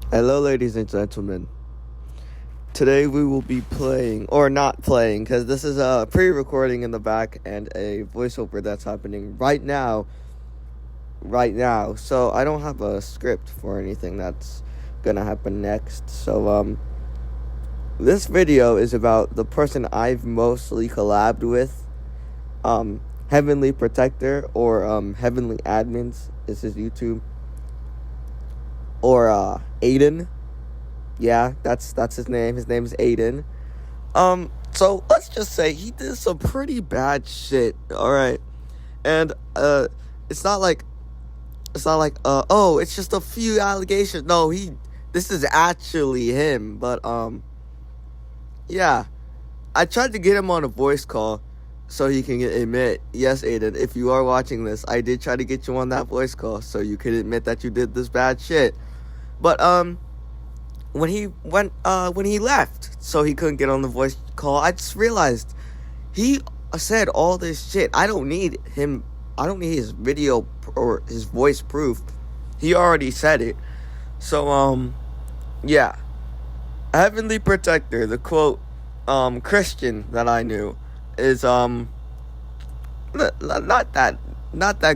Hello, ladies and gentlemen. Today we will be playing, or not playing, because this is a pre-recording in the back and a voiceover that's happening right now. So I don't have a script for anything that's gonna happen next. So this video is about the person I've mostly collabed with. Heavenly Protector or Heavenly Admins is his YouTube. Or Aiden. Yeah, that's his name. His name is Aiden. So let's just say he did some pretty bad shit. All right, and it's not like it's just a few allegations. No, this is actually him. But yeah, I tried to get him on a voice call so he can admit, yes, Aiden, if you are watching this, I did try to get you on that voice call so you could admit that you did this bad shit. But when he left, so he couldn't get on the voice call, I just realized he said all this shit. I don't need his video or his voice proof. He already said it. So yeah. Heavenly Protector, the quote Christian that I knew, is not that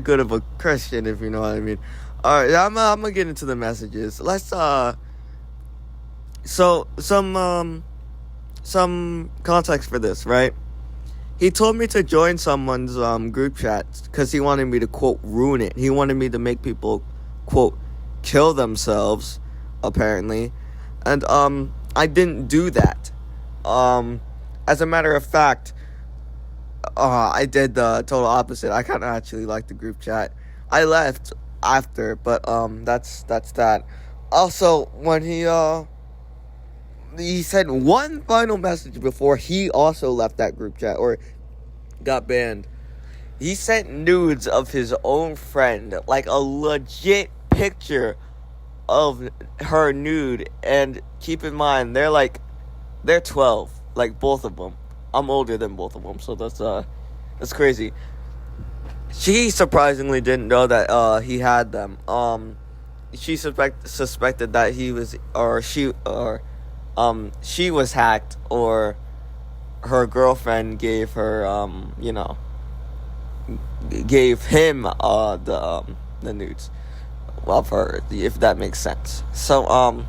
good of a Christian, if you know what I mean. All right, I'm gonna get into the messages. Let's so some context for this, right? He told me to join someone's group chat because he wanted me to quote ruin it. He wanted me to make people quote kill themselves, apparently, and I didn't do that. As a matter of fact, I did the total opposite. I kind of actually liked the group chat. I left after, but that's that. Also, when he said one final message before he also left that group chat or got banned. He sent nudes of his own friend, like a legit picture of her nude. And keep in mind, they're 12, like both of them. I'm older than both of them, so that's crazy. She surprisingly didn't know that he had them. She suspected that he was she was hacked, or her girlfriend gave her gave him the nudes of her, if that makes sense. So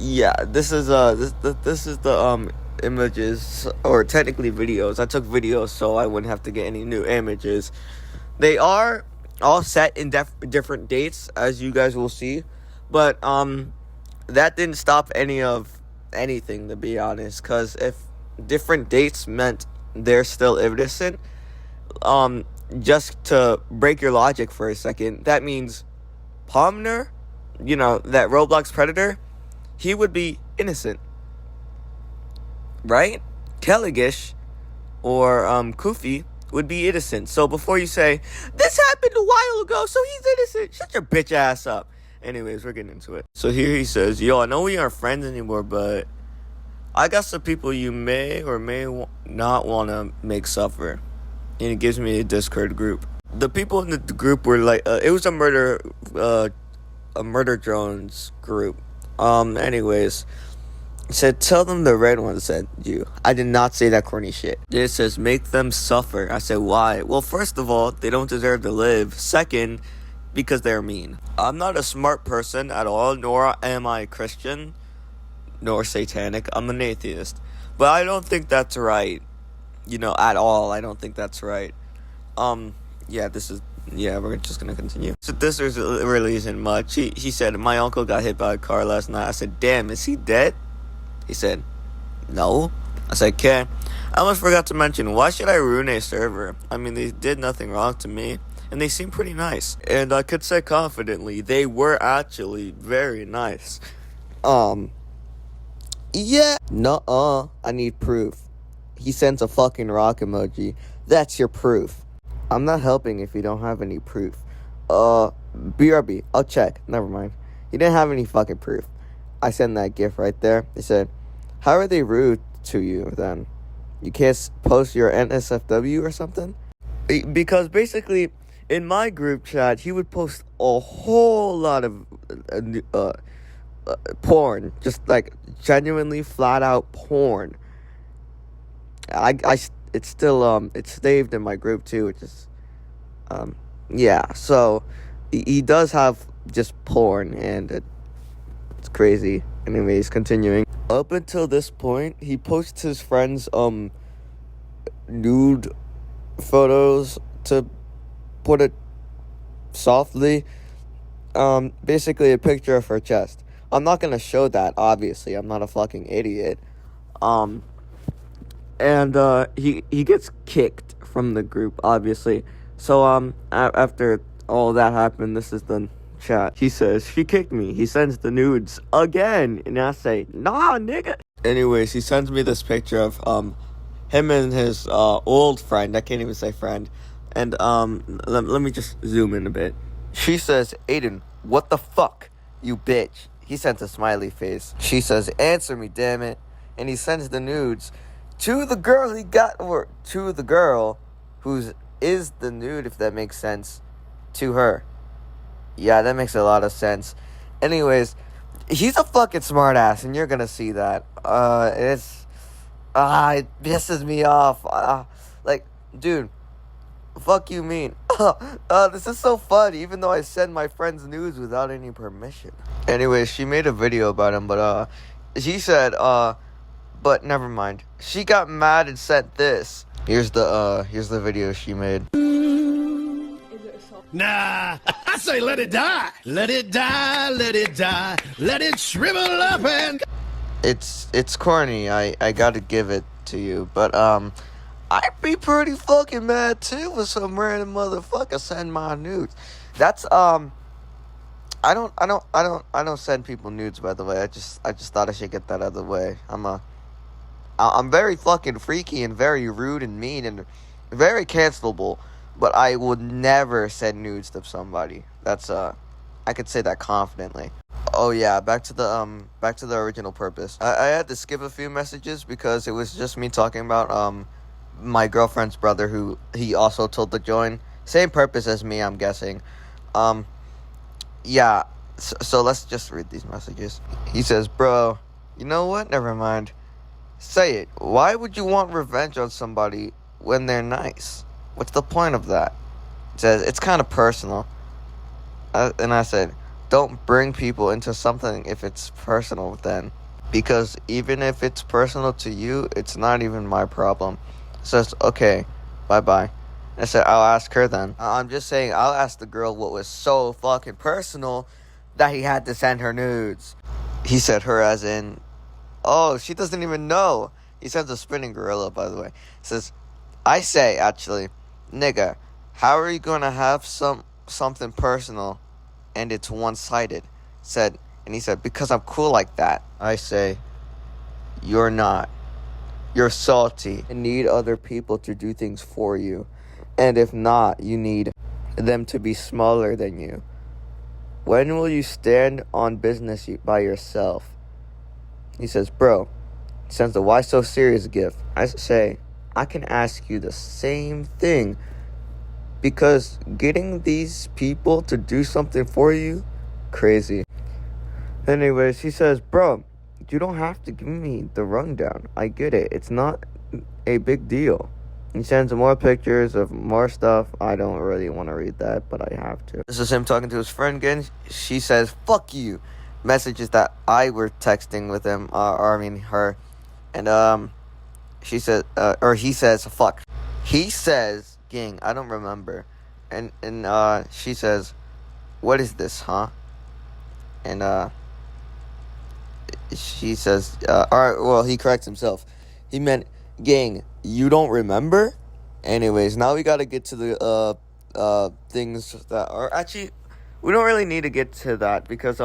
yeah, this is the images, or technically videos. I took videos so I wouldn't have to get any new images. They are all set in different dates, as you guys will see, but that didn't stop anything, to be honest, because if different dates meant they're still innocent, just to break your logic for a second, that means Palmer, that Roblox predator, he would be innocent, right? Kelligish or Koofy would be innocent. So before you say, this happened a while ago, so he's innocent, shut your bitch ass up. Anyways, we're getting into it. So here he says, yo, I know we aren't friends anymore, but I got some people you may or may not want to make suffer. And it gives me a Discord group. The people in the group were like, it was a murder drones group. Anyways, it said, tell them the red one said you. I did not say that corny shit. It says, make them suffer. I said, why? Well, first of all, they don't deserve to live. Second, because they're mean. I'm not a smart person at all, nor am I Christian, nor satanic. I'm an atheist. But I don't think that's right. At all. I don't think that's right. We're just gonna continue. So this really isn't much. He said, my uncle got hit by a car last night. I said, damn, is he dead? He said, no. I said, okay. I almost forgot to mention, why should I ruin a server? I mean, they did nothing wrong to me. And they seem pretty nice. And I could say confidently, they were actually very nice. Yeah. Nuh-uh. I need proof. He sends a fucking rock emoji. That's your proof. I'm not helping if you don't have any proof. BRB. I'll check. Never mind. He didn't have any fucking proof. I sent that gif right there. They said, how are they rude to you then? You can't post your NSFW or something? Because basically, in my group chat, he would post a whole lot of porn, just like genuinely flat out porn. It's still it's saved in my group too, which is yeah. So he does have just porn, and it's crazy. Anyways, continuing. Up until this point, he posts his friends nude photos, to put it softly. Basically a picture of her chest. I'm not gonna show that, obviously. I'm not a fucking idiot. And he gets kicked from the group, obviously. So after all that happened, this is the chat. He says, she kicked me. He sends the nudes again, and I say, nah, nigga. Anyways, he sends me this picture of him and his old friend. I can't even say friend. And let me just zoom in a bit. She says, Aiden, what the fuck, you bitch? He sends a smiley face. She says, answer me, damn it. And he sends the nudes to the girl to the girl who's is the nude, if that makes sense, to her. Yeah, that makes a lot of sense. Anyways, he's a fucking smartass, and you're gonna see that. It pisses me off. Like, dude, fuck you mean? This is so funny, even though I send my friends nudes without any permission. Anyways, she made a video about him, but she said, but never mind. She got mad and sent this. Here's the video she made. Nah, I say let it die. Let it die, let it die. Let it shrivel up and... It's corny, I gotta give it to you, but I'd be pretty fucking mad too if some random motherfucker send my nudes. That's I don't send people nudes, by the way. I just thought I should get that out of the way. I'm very fucking freaky and very rude and mean and very cancelable, but I would never send nudes to somebody. That's I could say that confidently. Oh yeah, back to the original purpose. I had to skip a few messages because it was just me talking about my girlfriend's brother, who he also told to join. Same purpose as me, I'm guessing. Yeah, so let's just read these messages. He says, bro, you know what? Never mind. Say it. Why would you want revenge on somebody when they're nice? What's the point of that? It says, it's kind of personal. And I said, don't bring people into something if it's personal then. Because even if it's personal to you, it's not even my problem. It says, okay, bye-bye. I said, I'll ask her then. I'm just saying, I'll ask the girl what was so fucking personal that he had to send her nudes. He said her as in, oh, she doesn't even know. He sends a spinning gorilla, by the way. He says, I say, actually, nigga, how are you gonna have something personal and it's one-sided? And he said, because I'm cool like that. I say, you're not. You're salty and need other people to do things for you. And if not, you need them to be smaller than you. When will you stand on business by yourself? He says, bro, he sends the why so serious gift. I say, I can ask you the same thing, because getting these people to do something for you, crazy. Anyways, he says, bro, you don't have to give me the rundown. I get it. It's not a big deal. He sends more pictures of more stuff. I don't really want to read that, but I have to. This is him talking to his friend again. She says, fuck you. Messages that I were texting with him, her. And, she said, or he says, fuck. He says, gang, I don't remember. And she says, what is this, huh? And, she says, alright, well, he corrects himself. He meant, gang, you don't remember? Anyways, now we gotta get to the, things that are, actually, we don't really need to get to that, because,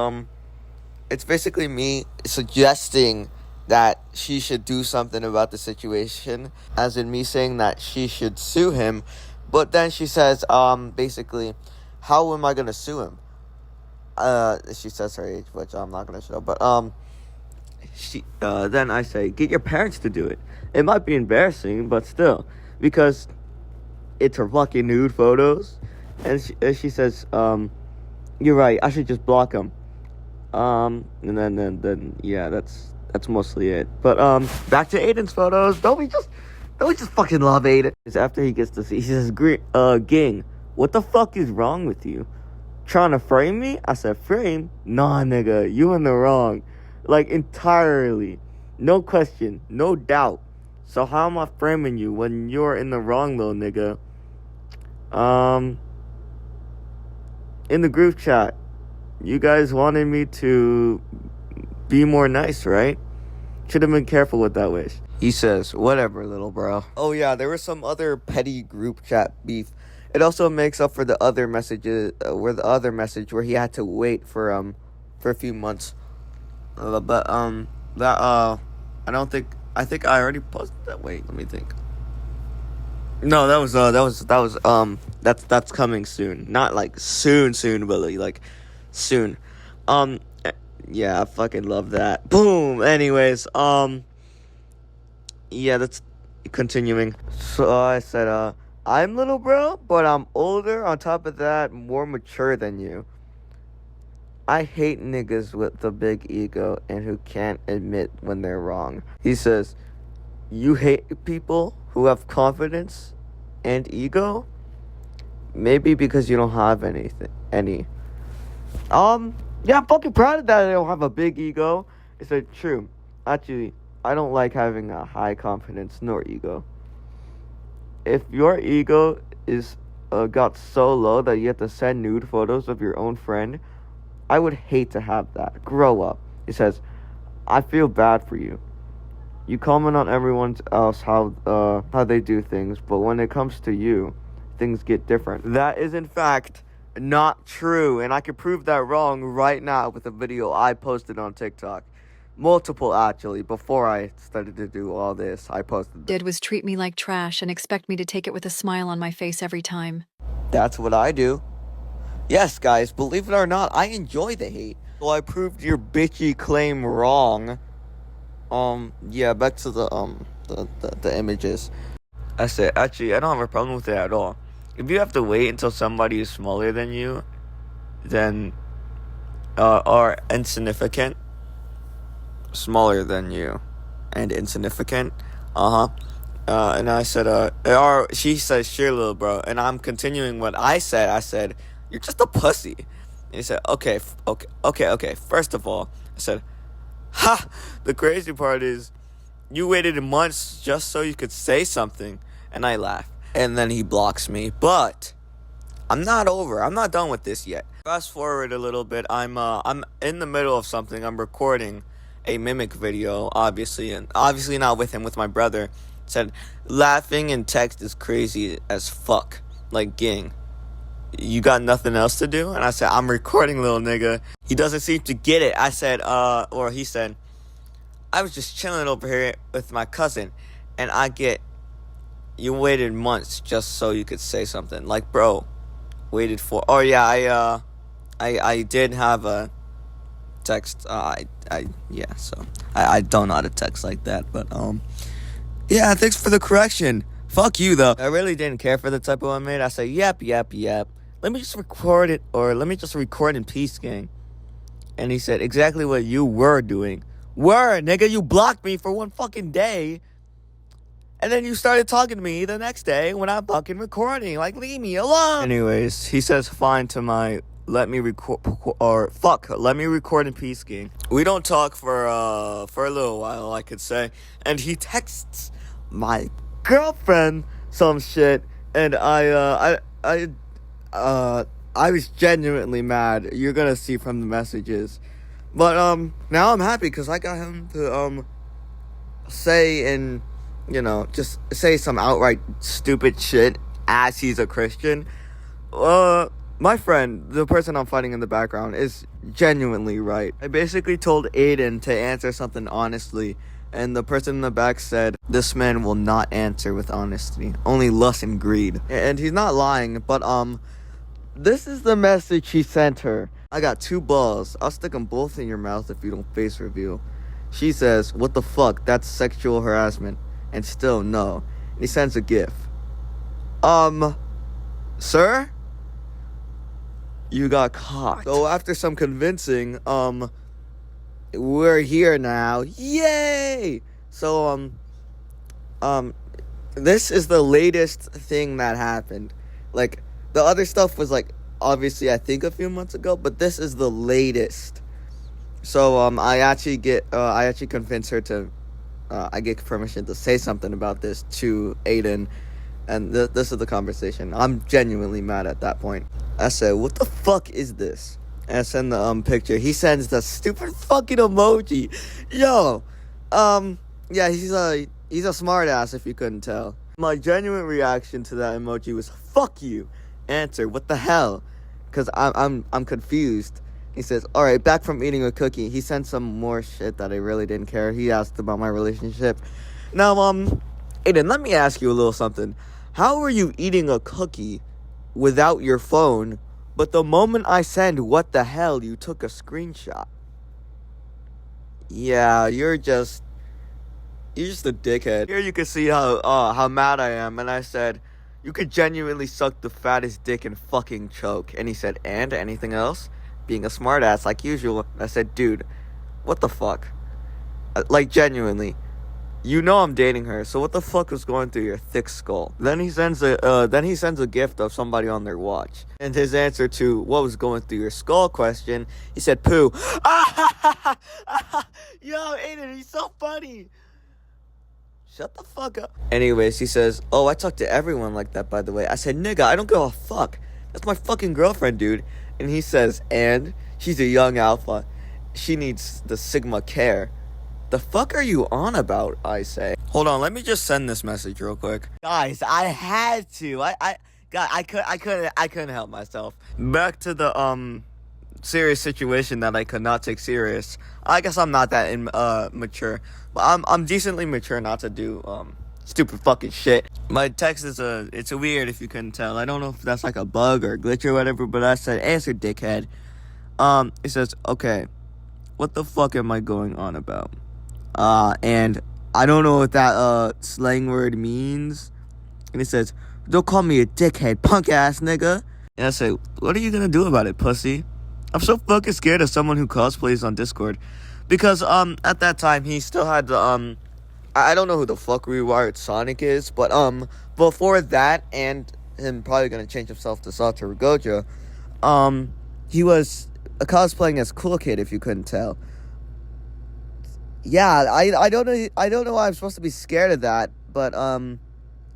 it's basically me suggesting that she should do something about the situation, as in me saying that she should sue him. But then she says, basically, how am I gonna sue him? She says her age, which I'm not gonna show, but, then I say, get your parents to do it. It might be embarrassing, but still, because it's her fucking nude photos. And she says, you're right, I should just block him. And then yeah, that's mostly it. But back to Aiden's photos. Don't we just fucking love Aiden? It's after he gets to see, he says, Ging, what the fuck is wrong with you? Trying to frame me? I said, frame? Nah, nigga, you in the wrong. Like, entirely. No question, no doubt. So how am I framing you when you're in the wrong, little nigga? In the group chat, you guys wanted me to be more nice, right? Should have been careful with that wish. He says, whatever, little bro. Oh yeah, there was some other petty group chat beef. It also makes up for the other messages, where he had to wait for a few months. I think I already posted that. Wait, let me think. No, that's coming soon. Not like soon, but like soon. Um, yeah, I fucking love that. Boom. Anyways, yeah, that's continuing. So I said, I'm little bro, but I'm older. On top of that, more mature than you. I hate niggas with the big ego and who can't admit when they're wrong. He says, you hate people who have confidence and ego? Maybe because you don't have any. Yeah, I'm fucking proud of that I don't have a big ego. It's true. Actually, I don't like having a high confidence nor ego. If your ego is got so low that you have to send nude photos of your own friend, I would hate to have that. Grow up. He says, I feel bad for you. You comment on everyone else how they do things, but when it comes to you, things get different. That is in fact not true, and I can prove that wrong right now with a video I posted on TikTok. Multiple, actually. Before I started to do all this, I posted Did was treat me like trash and expect me to take it with a smile on my face every time. That's what I do. Yes, guys, believe it or not, I enjoy the hate. So I proved your bitchy claim wrong. Yeah, back to the images. I said, actually, I don't have a problem with it at all. If you have to wait until somebody is smaller than you, then, or insignificant, smaller than you, and insignificant, and I said, or she says, sure, little bro, and I'm continuing what I said. I said, you're just a pussy. And he said, okay. First of all, I said, ha, the crazy part is, you waited months just so you could say something. And I laugh. And then he blocks me. But I'm not over. I'm not done with this yet. Fast forward a little bit. I'm in the middle of something. I'm recording a mimic video, obviously. And obviously not with him, with my brother. Said, laughing in text is crazy as fuck. Like, gang, you got nothing else to do? And I said, I'm recording, little nigga. He doesn't seem to get it. I said, or he said, I was just chilling over here with my cousin, and I get, you waited months just so you could say something. Like, bro, waited for, oh yeah, I did have a text, yeah, so, I don't know how to text like that, but, yeah, thanks for the correction. Fuck you, though. I really didn't care for the typo I made. I said, yep. Let me just record it, or let me just record in peace, gang. And he said, exactly what you were doing. Word, nigga, you blocked me for one fucking day. And then you started talking to me the next day when I'm fucking recording. Like, leave me alone. Anyways, he says fine to my let me record in peace, gang. We don't talk for a little while, I could say. And he texts my girlfriend some shit, and I was genuinely mad. You're gonna see from the messages. But now I'm happy because I got him to say, and just say some outright stupid shit as he's a Christian. My friend, the person I'm fighting in the background, is genuinely right. I basically told Aiden to answer something honestly, and the person in the back said, this man will not answer with honesty, only lust and greed. And he's not lying, but this is the message he sent her. I got 2 balls. I'll stick them both in your mouth if you don't face reveal. She says, what the fuck? That's sexual harassment. And still, no. And he sends a gif. Sir? You got caught. So after some convincing, we're here now. Yay! So, this is the latest thing that happened. Like, the other stuff was, like, obviously, I think a few months ago, but this is the latest. So, I actually convinced her to, I get permission to say something about this to Aiden, and this is the conversation. I'm genuinely mad at that point. I said, what the fuck is this? And I send the, picture. He sends the stupid fucking emoji. Yo, yeah, he's a smart ass if you couldn't tell. My genuine reaction to that emoji was, fuck you. Answer, what the hell? Because I'm confused. He says, alright, back from eating a cookie. He sent some more shit that I really didn't care. He asked about my relationship. Now, Aiden, let me ask you a little something. How are you eating a cookie without your phone, but the moment I send what the hell, you took a screenshot? Yeah, you're just a dickhead. Here you can see how mad I am, and I said, you could genuinely suck the fattest dick and fucking choke. And he said, and anything else? Being a smartass like usual. I said, dude, what the fuck? Like, genuinely. You know I'm dating her, so what the fuck was going through your thick skull? Then he sends a gift of somebody on their watch. And his answer to what was going through your skull question, he said, poo. Yo, Aiden, he's so funny. Shut the fuck up. Anyways, he says, oh, I talk to everyone like that, by the way. I said, nigga, I don't give a fuck. That's my fucking girlfriend, dude. And he says, and she's a young alpha. She needs the Sigma care. The fuck are you on about, I say. Hold on, let me just send this message real quick. Guys, I had to. I couldn't help myself. Back to the serious situation that I could not take serious. I guess I'm not that mature, but I'm decently mature not to do stupid fucking shit. My text is it's a weird, if you couldn't tell. I don't know if that's like a bug or a glitch or whatever, but I said, answer, dickhead. It says, okay, what the fuck am I going on about? And I don't know what that slang word means. And it says, don't call me a dickhead, punk ass nigga. And I say, what are you gonna do about it, pussy? I'm so fucking scared of someone who cosplays on Discord. Because, at that time, he still had the, I don't know who the fuck Rewired Sonic is, but, before that, and him probably gonna change himself to Satoru Gojo, he was cosplaying as Cool Kid, if you couldn't tell. Yeah, I don't know why I'm supposed to be scared of that, but,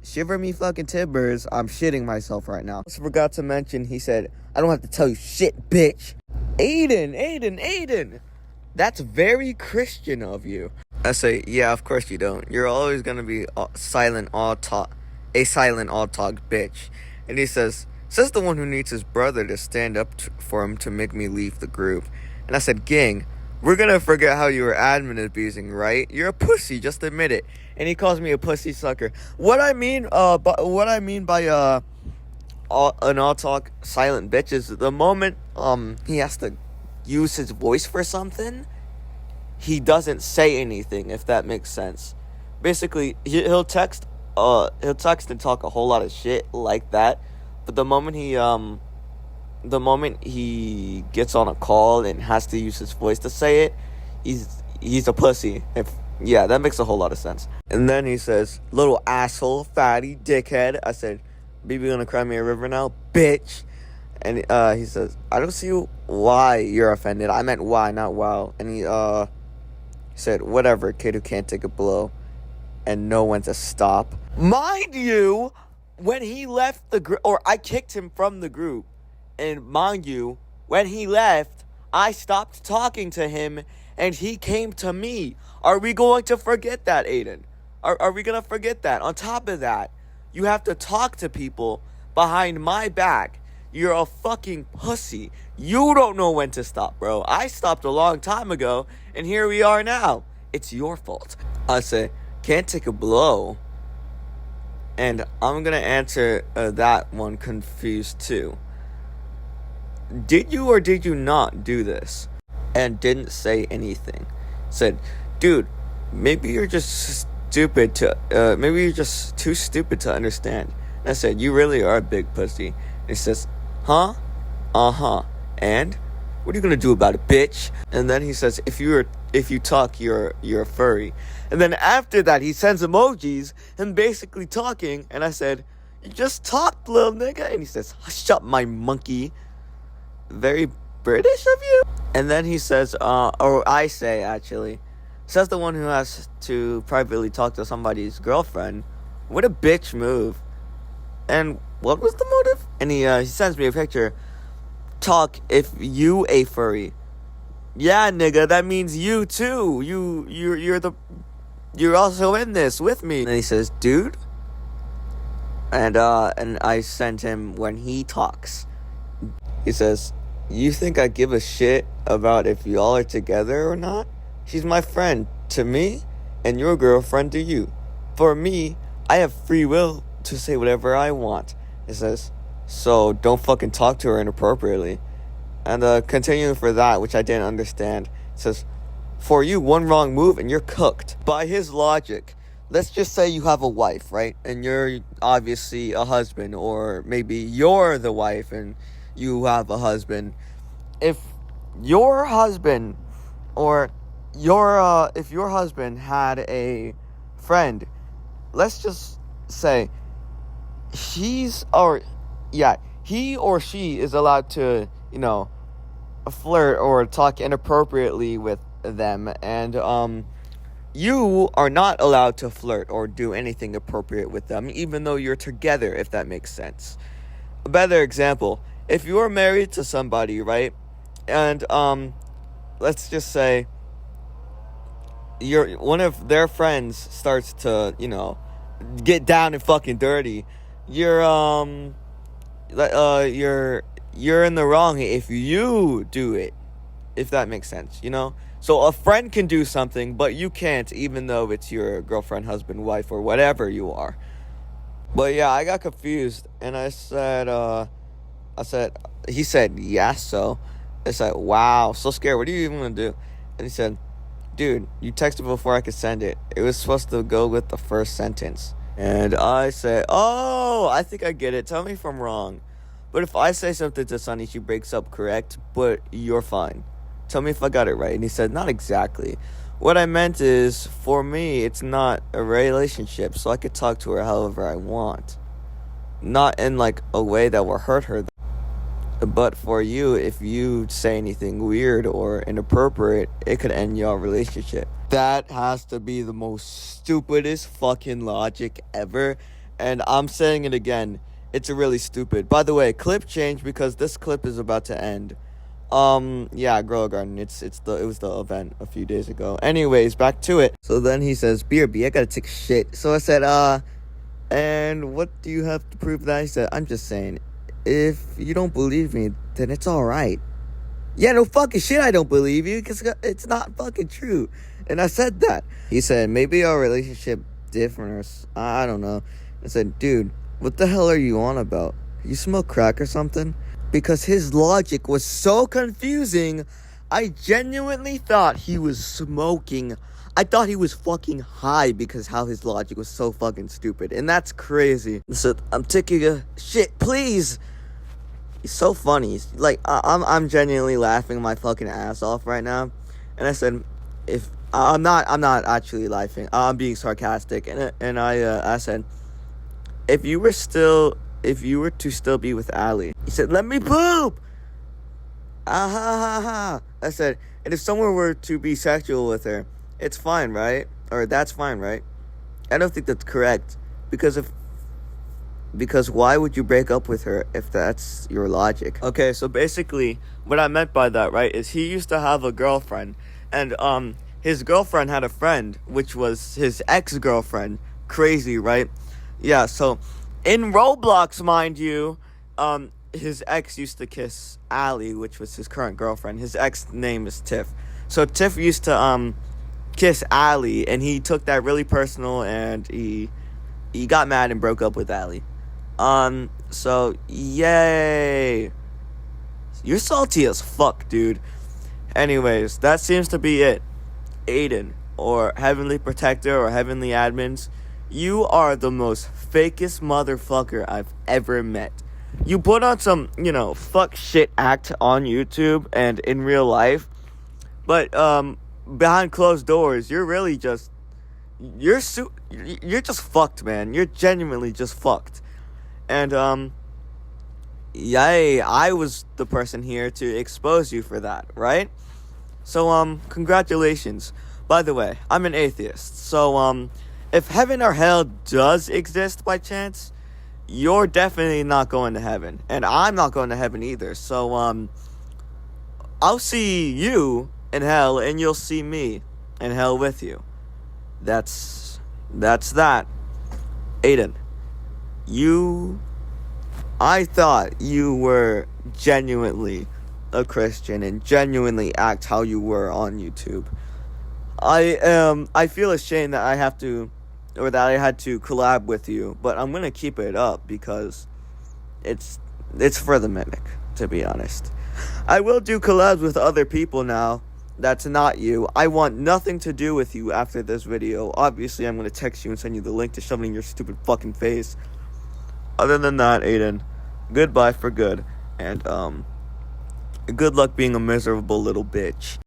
shiver me fucking timbers, I'm shitting myself right now. Also forgot to mention, he said, I don't have to tell you shit, bitch. Aiden, that's very Christian of you. I say, yeah, of course you don't. You're always gonna be a silent all talk bitch. And he says the one who needs his brother to stand up for him to make me leave the group. And I said, gang, we're gonna forget how you were admin abusing, right? You're a pussy, just admit it. And he calls me a pussy sucker. What I mean by an all talk silent bitch is the moment he has to use his voice for something, he doesn't say anything, if that makes sense. Basically, he'll text and talk a whole lot of shit like that, but the moment he gets on a call and has to use his voice to say it, he's a pussy. Yeah, that makes a whole lot of sense. And then he says, little asshole, fatty, dickhead. I said, baby gonna cry me a river now, bitch. And he says, I don't see why you're offended. I meant why, not wow. And he said, whatever, kid who can't take a blow and know when to stop. Mind you, when he left the group, or I kicked him from the group, and mind you, when he left, I stopped talking to him and he came to me. Are we going to forget that, Aiden? Are we going to forget that? On top of that, you have to talk to people behind my back. You're a fucking pussy. You don't know when to stop, bro. I stopped a long time ago, and here we are now. It's your fault. I say, can't take a blow. And I'm going to answer that one confused too. Did you or did you not do this? And didn't say anything. Said, dude, maybe you're just stupid to, maybe you're just too stupid to understand. And I said, you really are a big pussy. And he says, huh? Uh-huh. and what are you gonna do about it, bitch? And then he says, if you talk, you're a furry. And then after that, he sends emojis and basically talking. And I said, you just talked, little nigga. And he says, hush up, my monkey. Very British of you. And then he says, or I say actually, says the one who has to privately talk to somebody's girlfriend. What a bitch move. And what was the motive? And he sends me a picture. Talk if you a furry. Yeah, nigga, that means you too. You're also in this with me. And he says, dude. And I sent him when he talks. He says, you think I give a shit about if y'all are together or not? She's my friend to me, and your girlfriend to you. For me, I have free will to say whatever I want. It says, so don't fucking talk to her inappropriately. And continuing for that, which I didn't understand, it says, for you, one wrong move and you're cooked. By his logic, let's just say you have a wife, right? And you're obviously a husband, or maybe you're the wife and you have a husband. If your husband if your husband had a friend, let's just say he or she is allowed to, flirt or talk inappropriately with them, and you are not allowed to flirt or do anything appropriate with them, even though you're together, if that makes sense. A better example, if you're married to somebody, right, and let's just say one of their friends starts to, get down and fucking dirty, you're in the wrong if you do it, if that makes sense, So a friend can do something, but you can't, even though it's your girlfriend, husband, wife, or whatever you are. But yeah, I got confused, and I said, he said, yeah, so. I said, wow, so scared, what are you even gonna do? And he said, dude, you texted before I could send it. It was supposed to go with the first sentence. And I said, oh, I think I get it. Tell me if I'm wrong. But if I say something to Sunny, she breaks up, correct? But you're fine. Tell me if I got it right. And he said, not exactly. What I meant is, for me, it's not a relationship, so I could talk to her however I want. Not in, a way that will hurt her. But for you, if you say anything weird or inappropriate, it could end your relationship. That has to be the most stupidest fucking logic ever. And I'm saying it again. It's really stupid. By the way, clip change because this clip is about to end. Yeah, Girl Garden. It was the event a few days ago. Anyways, back to it. So then he says, BRB, I gotta take a shit. So I said, and what do you have to prove that? He said, I'm just saying, if you don't believe me, then it's alright. Yeah, no fucking shit, I don't believe you, because it's not fucking true. And I said that. He said, maybe our relationship different, or I don't know. I said, dude, what the hell are you on about? You smoke crack or something? Because his logic was so confusing, I genuinely thought he was smoking. I thought he was fucking high because how his logic was so fucking stupid. And that's crazy. So I'm taking a shit, please. He's so funny. I'm genuinely laughing my fucking ass off right now. And I said, if I'm not actually laughing. I'm being sarcastic. And I said, if you were to still be with Allie, he said, let me poop. Ah ha ha ha. I said, and if someone were to be sexual with her, it's fine, right? Or that's fine, right? I don't think that's correct. Because why would you break up with her if that's your logic? Okay, so basically, what I meant by that, right, is he used to have a girlfriend. And, his girlfriend had a friend, which was his ex-girlfriend. Crazy, right? Yeah, so, in Roblox, mind you, his ex used to kiss Allie, which was his current girlfriend. His ex name is Tiff. So, Tiff used to, kiss Allie, and he took that really personal, and he got mad and broke up with Allie. So, yay. You're salty as fuck, dude. Anyways, that seems to be it. Aiden, or Heavenly Protector, or Heavenly Admins, you are the most fakest motherfucker I've ever met. You put on some, fuck shit act on YouTube and in real life, but behind closed doors, you're really just you're just fucked, man. You're genuinely just fucked. And yay, I was the person here to expose you for that, right? So congratulations. By the way, I'm an atheist. So if heaven or hell does exist by chance, you're definitely not going to heaven, and I'm not going to heaven either. So I'll see you in hell, and you'll see me in hell with you. That's that. Aiden, I thought you were genuinely a Christian and genuinely act how you were on YouTube. I feel ashamed that I had to collab with you, but I'm gonna keep it up because it's for the mimic, to be honest. I will do collabs with other people now. That's not you. I want nothing to do with you after this video. Obviously, I'm gonna text you and send you the link to shove it in your stupid fucking face. Other than that, Aiden, goodbye for good, and good luck being a miserable little bitch.